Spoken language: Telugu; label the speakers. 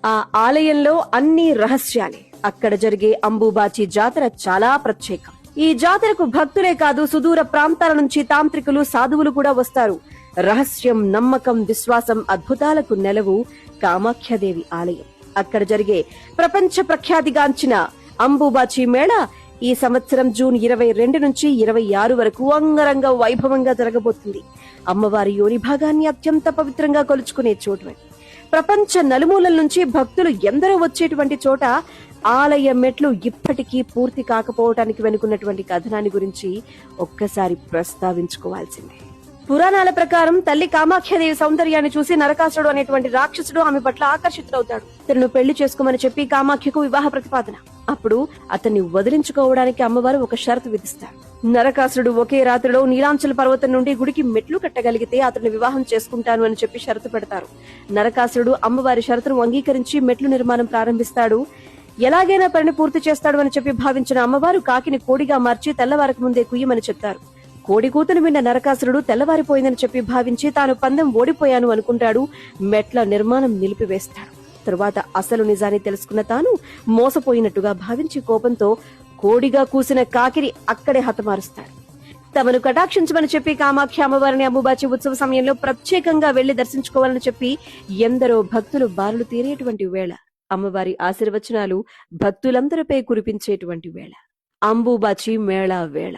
Speaker 1: ఆ ఆలయంలో అన్ని రహస్యాలే. అక్కడ జరిగే అంబుబాచి జాతర చాలా ప్రత్యేకం. ఈ జాతరకు భక్తులే కాదు, సుదూర ప్రాంతాల నుంచి తాంత్రికులు, సాధువులు కూడా వస్తారు. రహస్యం, నమ్మకం, విశ్వాసం, అద్భుతాలకు నెలవు కామాఖ్యాదేవి ఆలయం. అక్కడ జరిగే ప్రపంచ ప్రఖ్యాతిగాంచిన అంబుబాచి మేళా ఈ సంవత్సరం జూన్ 22 నుంచి 26 వరకు అంగరంగ వైభవంగా జరగబోతుంది. అమ్మవారి యోని భాగాన్ని అత్యంత పవిత్రంగా కొలుచుకునే చోటు. ప్రపంచ నలుమూలల నుంచి భక్తులు ఎందరో వచ్చేటువంటి చోట ఆలయ మెట్లు ఇప్పటికీ పూర్తి కాకపోవటానికి వెనుకున్నటువంటి కథనాన్ని గురించి ఒక్కసారి ప్రస్తావించుకోవాల్సిందే. పురాణాల ప్రకారం తల్లి కామాఖ్యాదేవి సౌందర్యాన్ని చూసి నరకాసురుడు అనేటువంటి రాక్షసుడు ఆమె పట్ల ఆకర్షితుడవుతాడు. తనను పెళ్లి చేసుకోమని చెప్పి కామాఖ్యకు వివాహ ప్రతిపాదన. అప్పుడు అతన్ని వదిలించుకోవడానికి అమ్మవారు ఒక షరతు విధిస్తారు. నరకాసురుడు ఒకే రాత్రిలో నీలాంచల పర్వతం నుండి గుడికి మెట్లు కట్టగలిగితే అతన్ని వివాహం చేసుకుంటాను అని చెప్పి షరతు పెడతారు. నరకాసురుడు అమ్మవారి షరతును అంగీకరించి మెట్లు నిర్మాణం ప్రారంభిస్తాడు. ఎలాగైనా పనిని పూర్తి చేస్తాడు అని చెప్పి భావించిన అమ్మవారు కాకిని కోడిగా మార్చి తెల్లవారకు ముందే కుయ్యమని చెప్తారు. కోడి కూతును విన్న నరకాసురుడు తెల్లవారిపోయిందని చెప్పి భావించి తాను పందెం ఓడిపోయాను అనుకుంటాడు. మెట్ల నిర్మాణం నిలిపివేస్తాడు. తరువాత అసలు నిజాన్ని తెలుసుకున్న తాను మోసపోయినట్టుగా భావించి కోపంతో కోడిగా కూసిన కాకిని అక్కడే హతమారుస్తాడు. తమను కటాక్షించమని చెప్పి కామాఖ్య అమ్మవారిని అంబుబాచి ఉత్సవ సమయంలో ప్రత్యేకంగా వెళ్లి దర్శించుకోవాలని చెప్పి ఎందరో భక్తులు బారులు తీరేటువంటి వేళ, అమ్మవారి ఆశీర్వచనాలు భక్తులందరిపై కురిపించేటువంటి వేళ, అంబుబాచి మేళా వేళ.